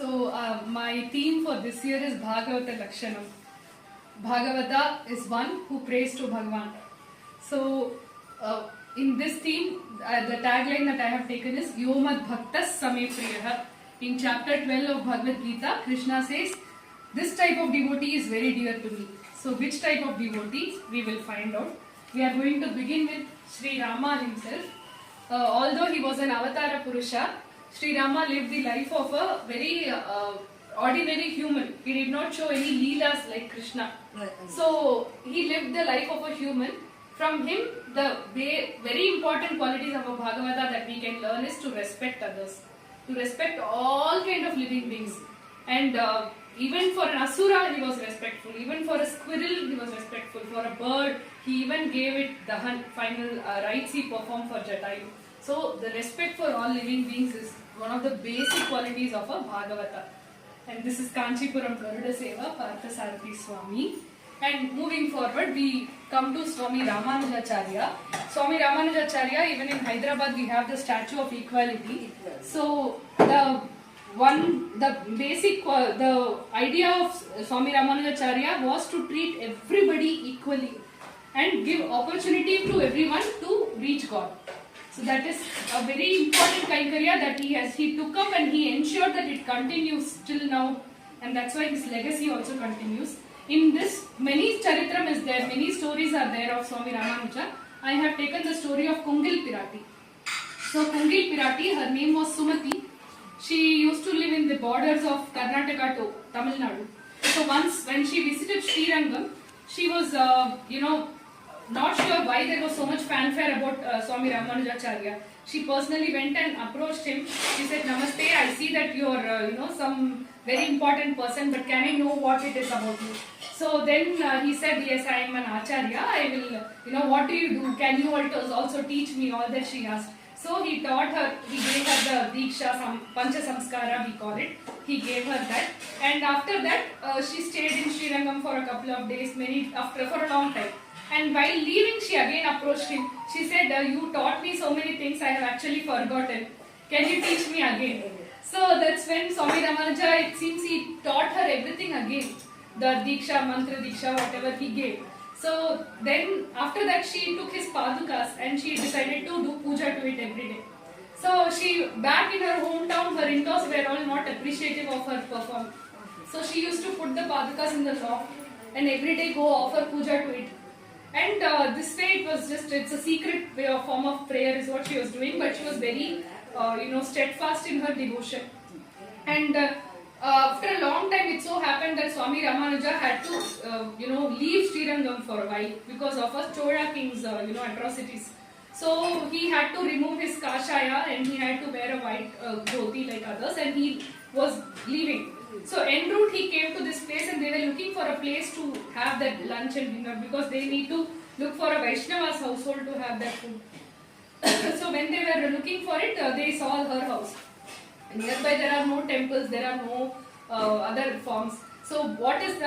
My theme for this year is Bhāgavata Lakshanam. Bhagavata is one who prays to Bhagavan. So, in this theme, the tagline that I have taken is Yomad Bhaktas Same Priyaha. In chapter 12 of Bhagavad Gita, Krishna says, this type of devotee is very dear to me. So, which type of devotee? We will find out. We are going to begin with Sri Rama himself. Although he was an avatara Purusha, Sri Rama lived the life of a very ordinary human. He did not show any leelas like Krishna. So he lived the life of a human. From him, the very important qualities of a Bhagavata that we can learn is to respect others, to respect all kind of living beings. And even for an asura, he was respectful. Even for a squirrel, he was respectful. For a bird, he even gave it the final rites he performed for Jatayu. So the respect for all living beings is one of the basic qualities of a Bhagavata. And this is Kanchipuram Garuda Seva, Parthasarathi Swami. And moving forward, we come to Swami Ramanujacharya. Swami Ramanujacharya, even in Hyderabad, we have the statue of equality. So the idea of Swami Ramanujacharya was to treat everybody equally and give opportunity to everyone to reach God. So that is a very important criteria that he took up, and he ensured that it continues till now, and that's why his legacy also continues. In this, many charitram is there, many stories are there of Swami Ramanuja. I have taken the story of Kungil Pirati. So Kungil Pirati, her name was Sumati. She used to live in the borders of Karnataka to Tamil Nadu. So once when she visited Srirangam, she was not sure why there was so much fanfare about Swami Ramanujacharya. She personally went and approached him. She said, "Namaste, I see that you are some very important person, but can I know what it is about you?" So then he said, "Yes, I am an acharya. I will, what do you do? Can you also teach me?" All that she asked. So he taught her, he gave her the Diksha, Pancha Samskara we call it. He gave her that. And after that, she stayed in Srirangam for a couple of days, for a long time. And while leaving, she again approached him. She said, "You taught me so many things, I have actually forgotten. Can you teach me again?" So that's when Swami Ramanuja, it seems he taught her everything again. The Diksha, Mantra Diksha, whatever he gave. So then after that, she took his padukas and she decided to do puja to it every day. So she, back in her hometown, her in-laws were all not appreciative of her performance. So she used to put the padukas in the loft and every day go offer puja to it. And this way it's a secret way or form of prayer is what she was doing, but she was very, steadfast in her devotion. And after a long time, it so happened that Swami Ramanuja had to, leave Srirangam for a while because of a Chola king's, atrocities. So he had to remove his kashaya and he had to wear a white dhoti like others, and he was leaving. So en route he came to this place and they were looking for a place to have that lunch and dinner because they need to look for a Vaishnava's household to have that food. So when they were looking for it, they saw her house. And nearby there are no temples, there are no other forms. So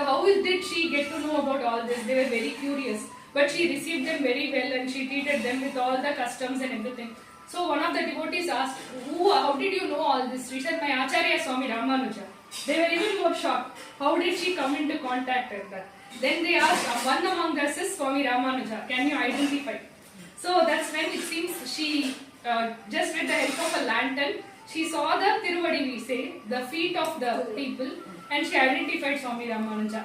how did she get to know about all this? They were very curious. But she received them very well and she treated them with all the customs and everything. So one of the devotees asked, how did you know all this? She said, "My Acharya Swami Ramanuja." They were even more shocked. How did she come into contact with that? Then they asked, "One among us is Swami Ramanuja. Can you identify?" So that's when it seems she, just with the help of a lantern, she saw the Tiruvadi, we say, the feet of the people, and she identified Swami Ramanuja.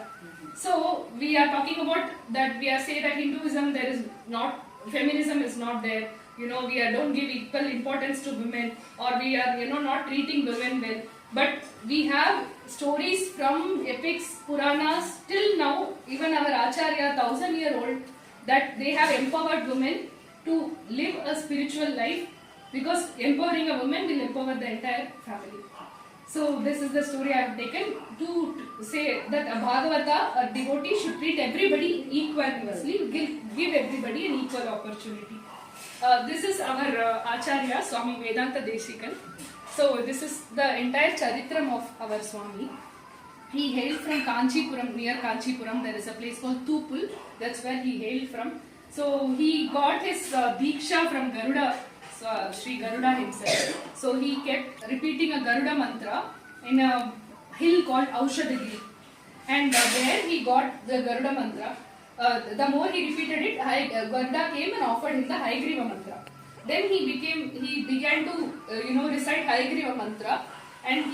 So we are talking about that, we are saying that Hinduism, there is not, feminism is not there. We don't give equal importance to women, or we are, not treating women well. But we have stories from epics, Puranas, till now, even our Acharya, 1,000-year-old, that they have empowered women to live a spiritual life, because empowering a woman will empower the entire family. So this is the story I have taken to say that a Bhagavata, a devotee, should treat everybody equally, give everybody an equal opportunity. This is our Acharya, Swami Vedanta Desika. So this is the entire charitram of our Swami. He hailed from Kanchipuram, near Kanchipuram. There is a place called Tupul. That's where he hailed from. So he got his Diksha from Garuda, Sri Garuda himself. So he kept repeating a Garuda mantra in a hill called Aushadagiri. And there he got the Garuda mantra. The more he repeated it, Garuda came and offered him the Hayagriva mantra. Then he began to recite Hayagriva mantra, and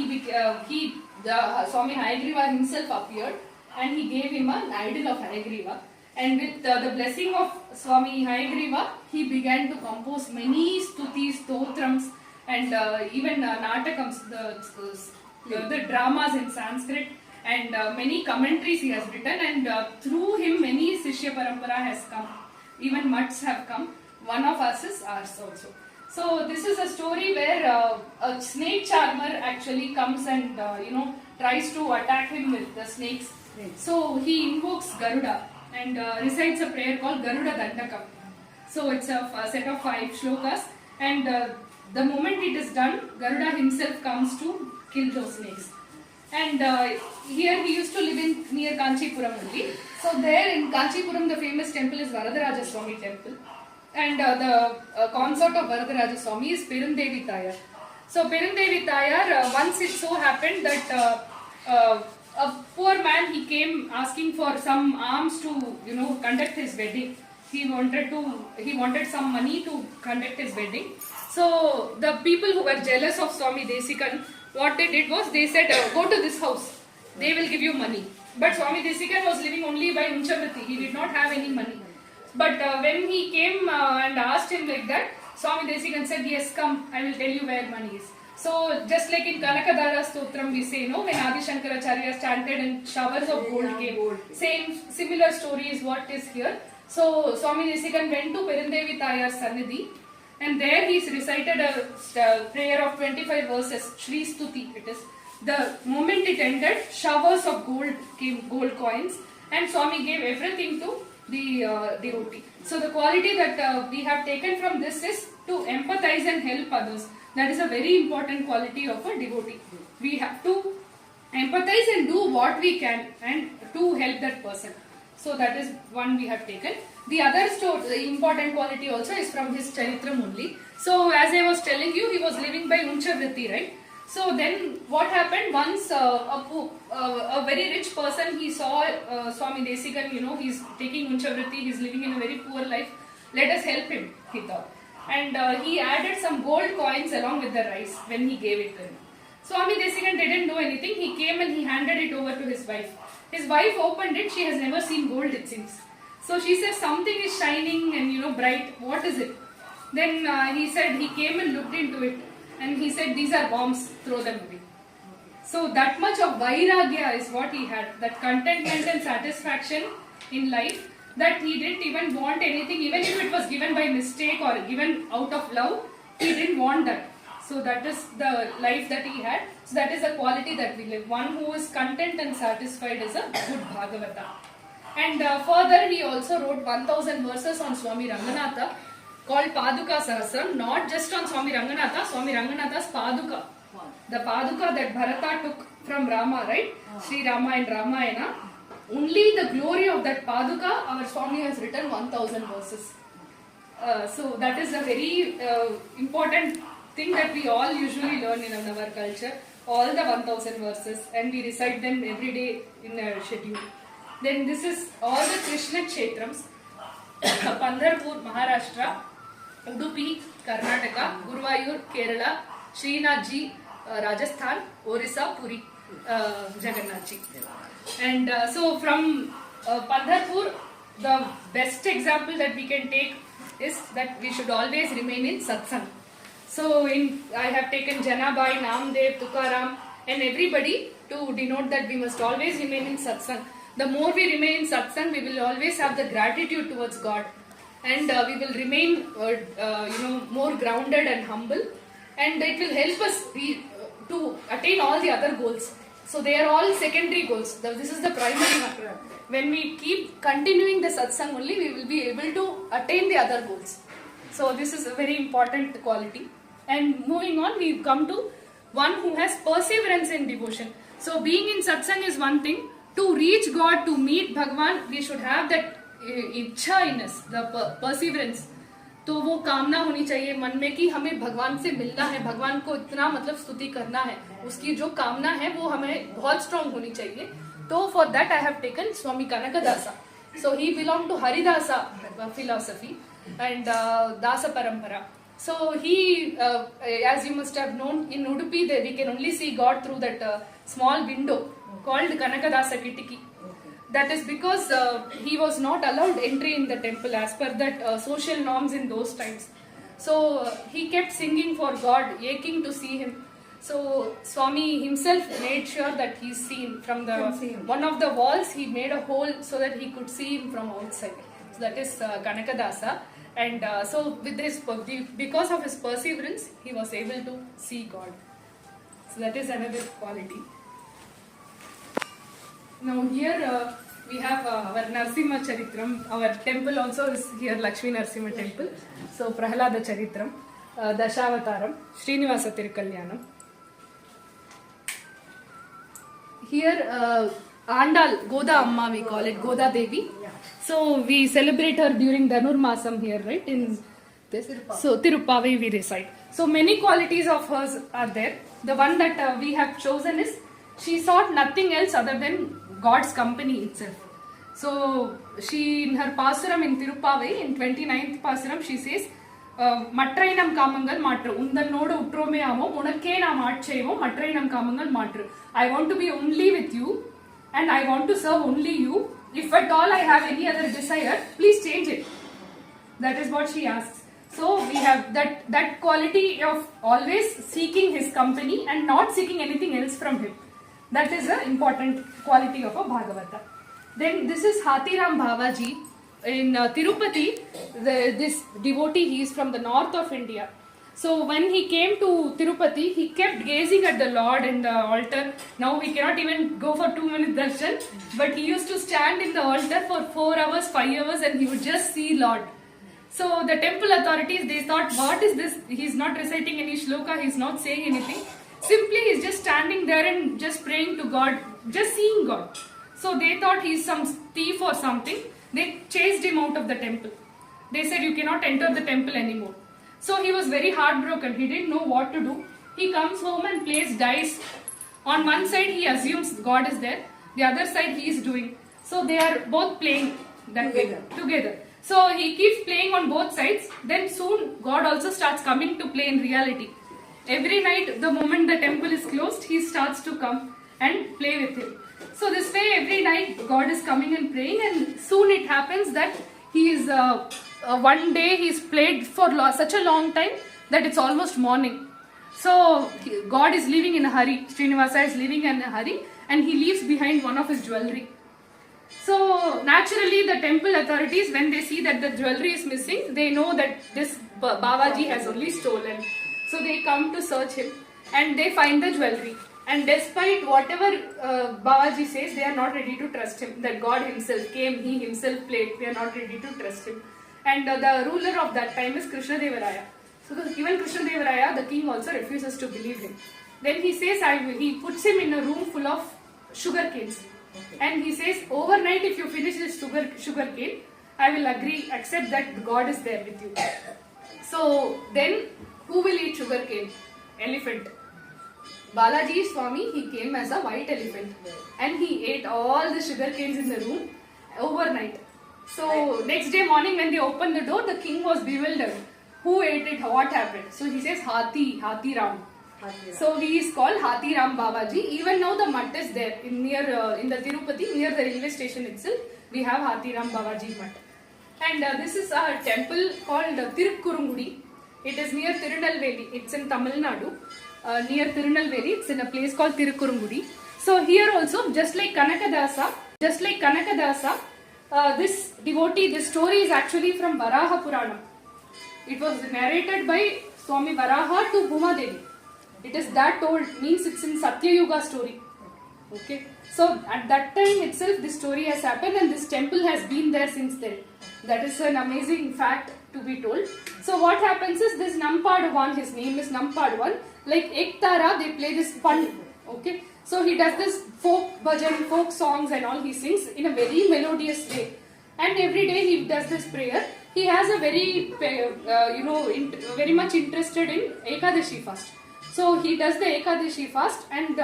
the Swami Hayagriva himself appeared, and he gave him an idol of Hayagriva. And with the blessing of Swami Hayagriva, he began to compose many stutis, stotrams, and even natakams, the dramas in Sanskrit, and many commentaries he has written, and through him many Shishya Parampara has come, even mutts have come. One of us is ours also. So this is a story where a snake charmer actually comes and tries to attack him with the snakes. So he invokes Garuda and recites a prayer called Garuda Dandakam. So it's a set of 5 shlokas, and the moment it is done, Garuda himself comes to kill those snakes. And here he used to live near Kanchipuram only. So there in Kanchipuram, the famous temple is Varadaraja Swami temple. And the consort of Varadaraja Swami is Perundevi Tayar. So Perundevi Tayar, once it so happened that a poor man, he came asking for some alms to conduct his wedding. He wanted some money to conduct his wedding. So the people who were jealous of Swami Desika, what they did was they said, go to this house, they will give you money. But Swami Desika was living only by Unchavriti, he did not have any money. But when he came and asked him like that, Swami Desika said, yes, come, I will tell you where money is. So just like in Kanakadara Stotram we say, when Adi Shankaracharya chanted and showers of gold came, similar story is what is here. So Swami Desika went to Perundevi Tayar's Sannidhi, and there he recited a prayer of 25 verses, Shri Stuti it is. The moment it ended, showers of gold came, gold coins, and Swami gave everything to the devotee. So the quality that we have taken from this is to empathize and help others. That is a very important quality of a devotee. We have to empathize and do what we can and to help that person. So that is one we have taken. The other important quality also is from his Charitram only. So as I was telling you, he was living by Unchavriti, right? So then what happened, once a very rich person, he saw Swami Desika, he's taking Unchavriti, he's living in a very poor life, let us help him, he thought. And he added some gold coins along with the rice when he gave it to him. Swami Desika didn't do anything, he came and he handed it over to his wife. His wife opened it, she has never seen gold it seems. So she says something is shining and bright, what is it? Then he said, he came and looked into it. And he said, these are bombs, throw them away. So that much of vairagya is what he had, that contentment and satisfaction in life, that he didn't even want anything, even if it was given by mistake or given out of love, he didn't want that. So that is the life that he had. So that is the quality that we live. One who is content and satisfied is a good Bhagavata. And further, he also wrote 1000 verses on Swami Ranganatha, called Paduka Sahasram, not just on Swami Ranganatha, Swami Ranganatha's Paduka. The Paduka that Bharata took from Rama, right? Sri Rama and Ramayana. Only the glory of that Paduka, our Swami has written 1000 verses. So that is a very important thing that we all usually learn in our culture. All the 1000 verses, and we recite them every day in a schedule. Then this is all the Krishna Kshetrams. Pandharpur, Maharashtra, Udupi, Karnataka, Guruvayur, Kerala, Srinathji, Rajasthan, Orissa, Puri, Jagannathji. And so from Pandharpur, the best example that we can take is that we should always remain in Satsang. So I have taken Janabai, Namdev, Tukaram and everybody to denote that we must always remain in Satsang. The more we remain in Satsang, we will always have the gratitude towards God. And we will remain more grounded and humble, and it will help us to attain all the other goals. So they are all secondary goals. This is the primary one. When we keep continuing the satsang only, we will be able to attain the other goals. So this is a very important quality. And moving on, we come to one who has perseverance in devotion. So being in satsang is one thing. To reach God, to meet Bhagavan, we should have that ichha in us, the perseverance. तो वो कामना होनी चाहिए मन में कि हमें भगवान से मिलना है, भगवान को इतना मतलब स्तुति करना है, उसकी जो कामना है वो हमें बहुत स्ट्रांग होनी चाहिए. तो for that I have taken Swami Kanakadasa. So he belonged to Haridasa philosophy and Dasa Parampara. So he, as you must have known, in Udupi we can only see God through that small window called Kanakadasa Kitiki. That is because he was not allowed entry in the temple as per that social norms in those times. So he kept singing for God, aching to see him. So Swami himself made sure that he's seen from the one of the walls. He made a hole so that he could see him from outside. So that is Kanakadasa. And so with his, because of his perseverance, he was able to see God. So that is another quality. Now here we have our Narsimha Charitram. Our temple also is here, Lakshmi Narsimha temple. So Prahlada Charitram, Dashavataram, Srinivasa Tirukalyanam. Here Andal, Goda Amma we call it, Goda Devi. So we celebrate her during Dhanur Masam here, right? In this, so Tiruppavi we recite. So many qualities of hers are there. The one that we have chosen is she sought nothing else other than God's company itself. So she, in her Pasuram in Tiruppavi, in 29th Pasuram, she says, Matrainam Kamangal Matru, Undan Nodu Utrome Amo, Munakena Matchevo, Matrainam Kamangal Matru. I want to be only with you and I want to serve only you. If at all I have any other desire, please change it. That is what she asks. So we have that quality of always seeking his company and not seeking anything else from him. That is an important quality of a Bhagavata. Then this is Hathiram Bhavaji in Tirupati. This devotee, he is from the north of India. So when he came to Tirupati, he kept gazing at the Lord in the altar. Now we cannot even go for 2 minutes darshan, but he used to stand in the altar for 4 hours, 5 hours, and he would just see Lord. So the temple authorities, they thought, what is this? He's not reciting any shloka, he's not saying anything. Simply he's just standing there and just praying to God, just seeing God. So they thought he's some thief or something. They chased him out of the temple. They said, you cannot enter the temple anymore. So he was very heartbroken. He didn't know what to do. He comes home and plays dice. On one side he assumes God is there. The other side he is doing. So they are both playing that way together. So he keeps playing on both sides. Then soon God also starts coming to play in reality. Every night, the moment the temple is closed, he starts to come and play with him. So this way, every night God is coming and praying, and soon it happens that he is one day he's played for such a long time that it's almost morning. So God is leaving in a hurry. Srinivasa is leaving in a hurry, and he leaves behind one of his jewelry. So naturally, the temple authorities, when they see that the jewelry is missing, they know that this Babaji has only stolen. So they come to search him and they find the jewelry. And despite whatever Babaji says, they are not ready to trust him. That God himself came, he himself played. They are not ready to trust him. And the ruler of that time is Krishna Devaraya. So even Krishna Devaraya, the king, also refuses to believe him. Then he says, he puts him in a room full of sugar canes. And he says, overnight if you finish this sugar cane, I will accept that God is there with you. So then, who will eat sugar cane? Elephant. Balaji Swami, he came as a white elephant and he ate all the sugar canes in the room overnight. So next day morning when they opened the door, the king was bewildered. Who ate it? What happened? So he says Hathiram. So he is called Hathiram Babaji. Even now the mutt is there in the Tirupati, near the railway station itself. We have Hathiram Babaji mutt. And this is a temple called Tirukkurungudi. It is near Tirunelveli. It's in Tamil Nadu. Near Tirunelveli, it's in a place called Tirukkurungudi. So here also, just like Kanakadasa, this devotee, this story is actually from Varaha Purana. It was narrated by Swami Varaha to Bhuma Devi. It is that told, means it's in Satya Yuga story. Okay. So at that time itself, this story has happened and this temple has been there since then. That is an amazing fact to be told. So what happens is this Nampadwan, his name is Nampadwan, like Ektara, they play this pun. Okay. So he does this folk bhajan, folk songs and all, he sings in a very melodious way. And every day he does this prayer. he has a very, very much interested in Ekadashi fast. So he does the Ekadashi fast, and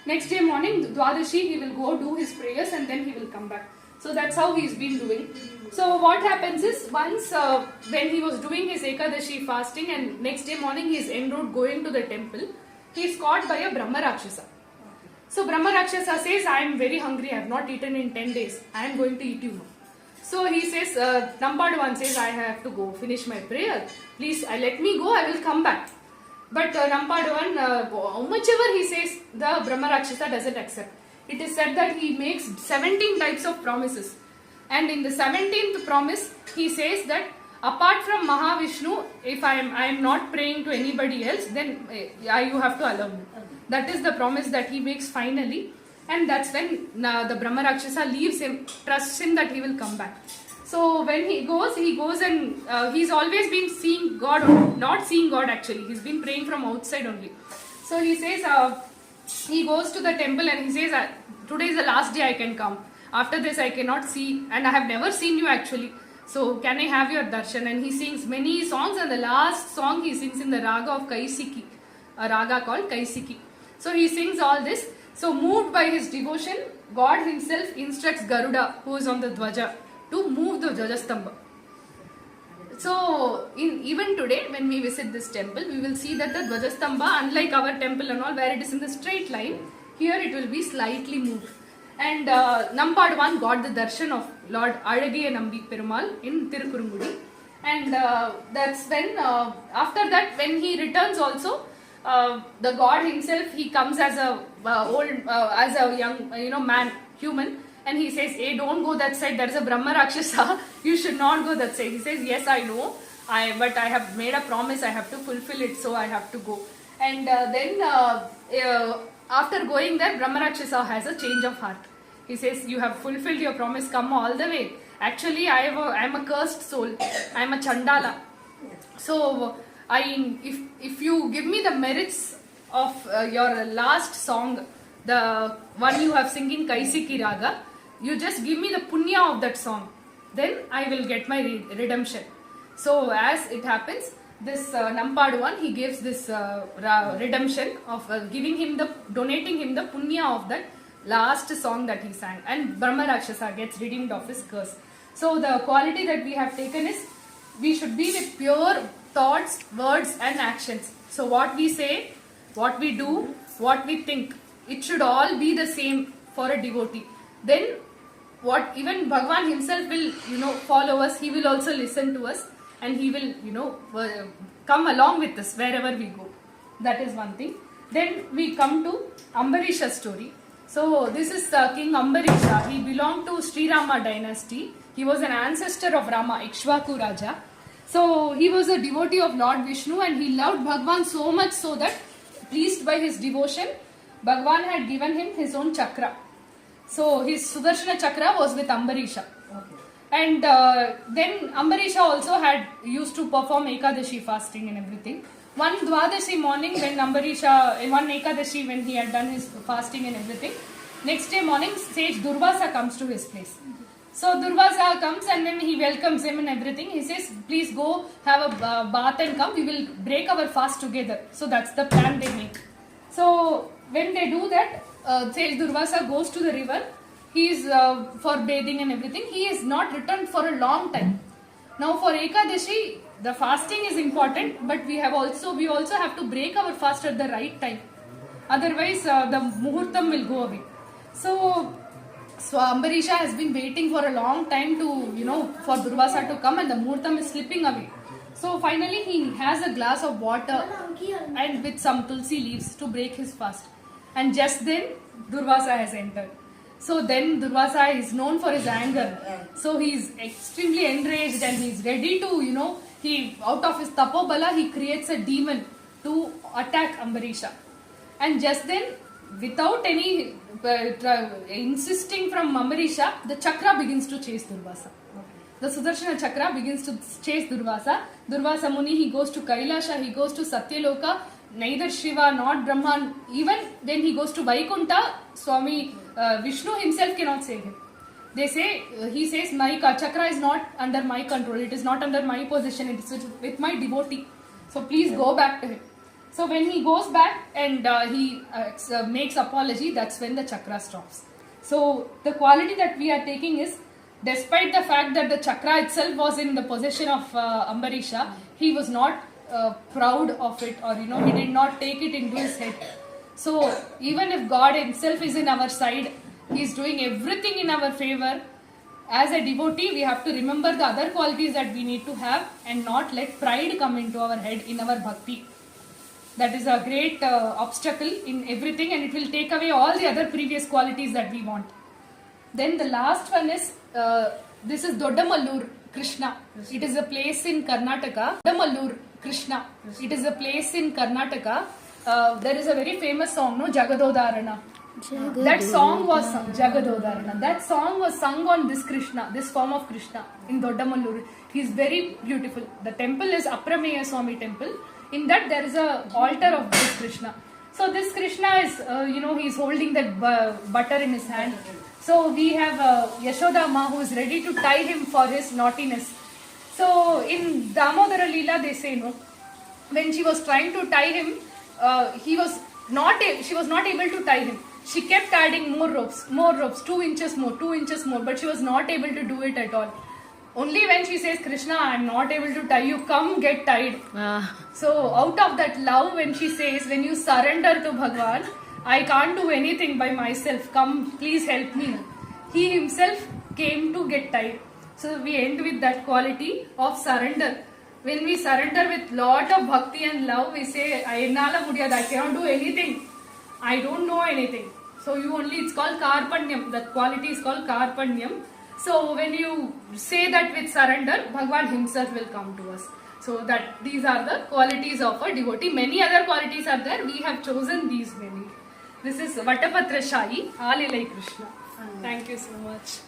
next day morning, Dwadashi, he will go do his prayers and then he will come back. So that's how he's been doing. So what happens is, once when he was doing his Ekadashi fasting and next day morning he is en route going to the temple, he is caught by a Brahma Rakshasa. So Brahma Rakshasa says, I am very hungry, I have not eaten in 10 days, I am going to eat you now. So he says, Nampad says, I have to go finish my prayer. Please let me go, I will come back. But Nampad how much ever he says, the Brahma Rakshasa doesn't accept. It is said that he makes 17 types of promises. And in the 17th promise, he says that apart from Mahavishnu, if I am not praying to anybody else, then you have to allow me. That is the promise that he makes finally. And that's when the Brahma Rakshasa leaves him, trusts him that he will come back. So when he goes and he's always been seeing God, not seeing God actually, he's been praying from outside only. So he says, he goes to the temple and he says, today is the last day I can come. After this I cannot see, and I have never seen you actually. So can I have your darshan? And he sings many songs, and the last song he sings in the raga of Kaisiki, a raga called Kaisiki. So he sings all this. So moved by his devotion, God himself instructs Garuda, who is on the Dvaja, to move the Dvajastambha. So even today when we visit this temple, we will see that the Dvajastambha, unlike our temple and all where it is in the straight line, here it will be slightly moved. And Nampad got the darshan of Lord Alagiya Nambi Perumal in Tirupurungudi. And that's when, after that, when he returns also, the God himself, he comes as a young, man, human, and he says, hey, don't go that side, there is a Brahma Rakshasa, you should not go that side. He says, yes, I know, but I have made a promise, I have to fulfill it, so I have to go. And then after going there, Brahma Rakshasa has a change of heart. He says, you have fulfilled your promise, come all the way. Actually, I am a cursed soul, I am a Chandala. So, if you give me the merits of your last song, the one you have singing Kaisiki Raga, you just give me the punya of that song, then I will get my redemption. So as it happens, this Nampad he gives this redemption of donating him the punya of that last song that he sang, and Brahma Rakshasa gets redeemed of his curse. So the quality that we have taken is, we should be with pure thoughts, words and actions. So what we say, what we do, what we think, it should all be the same for a devotee. Then what even Bhagavan himself will, follow us, he will also listen to us, and he will, come along with us wherever we go. That is one thing. Then we come to Ambarisha's story. So this is King Ambarisha. He belonged to Sri Rama dynasty. He was an ancestor of Rama, Ikshvaku Raja. So he was a devotee of Lord Vishnu, and he loved Bhagavan so much so that, pleased by his devotion, Bhagavan had given him his own chakra. So his Sudarshana chakra was with Ambarisha. Okay. And then Ambarisha also used to perform Ekadashi fasting and everything. One Dwadashi morning when one Ekadashi when he had done his fasting and everything, next day morning sage Durvasa comes to his place. So Durvasa comes and then he welcomes him and everything. He says, please go have a bath and come, we will break our fast together. So that's the plan they make. So when they do that, sage Durvasa goes to the river. He is for bathing and everything. He is not returned for a long time. Now for Ekadashi, the fasting is important, but we also have to break our fast at the right time. Otherwise, the muhurtam will go away. So Ambarisha has been waiting for a long time for Durvasa to come, and the muhurtam is slipping away. So finally he has a glass of water and with some tulsi leaves to break his fast. And just then Durvasa has entered. So then Durvasa is known for his anger. So he is extremely enraged and he is ready to, out of his tapobala, he creates a demon to attack Ambarisha. And just then, without any insisting from Ambarisha, the chakra begins to chase Durvasa. The Sudarshana chakra begins to chase Durvasa. Durvasa Muni, he goes to Kailasha, he goes to Satyaloka, neither Shiva nor Brahman. Even when he goes to Vaikunta, Swami Vishnu himself cannot save him. they say, he says, my chakra is not under my control, it is not under my possession, it is with my devotee. So please go back to him. So when he goes back and he makes apology, that's when the chakra stops. So the quality that we are taking is, despite the fact that the chakra itself was in the possession of Ambarisha, he was not proud of it, or he did not take it into his head. So even if God himself is in our side, he is doing everything in our favor. As a devotee, we have to remember the other qualities that we need to have and not let pride come into our head in our bhakti. That is a great obstacle in everything, and it will take away all the other previous qualities that we want. Then the last one is, this is Doddamalur Krishna. It is a place in Karnataka. Doddamalur Krishna. It is a place in Karnataka. There is a very famous song, no, Jagadodarana. That song was sung, Jagadodarana. That song was sung on this Krishna, this form of Krishna in Doddamalur. He is very beautiful. The temple is Aprameya Swami temple. In that there is a altar of this Krishna. So this Krishna is, he is holding that butter in his hand. So we have Yashoda Ma who is ready to tie him for his naughtiness. So in Damodara Leela they say, when she was trying to tie him, she was not able to tie him. She kept adding more ropes, 2 inches more, but she was not able to do it at all. Only when she says, Krishna, I am not able to tie you, come get tied. So out of that love, when she says, when you surrender to Bhagavan, I can't do anything by myself, come please help me. He himself came to get tied. So we end with that quality of surrender. When we surrender with lot of bhakti and love, we say, I cannot do anything. I don't know anything. So it's called Karpanyam. That quality is called Karpanyam. So when you say that with surrender, Bhagavan himself will come to us. So that these are the qualities of a devotee. Many other qualities are there. We have chosen these many. This is Vatapatra Shahi, Alilai Krishna. Thank you so much.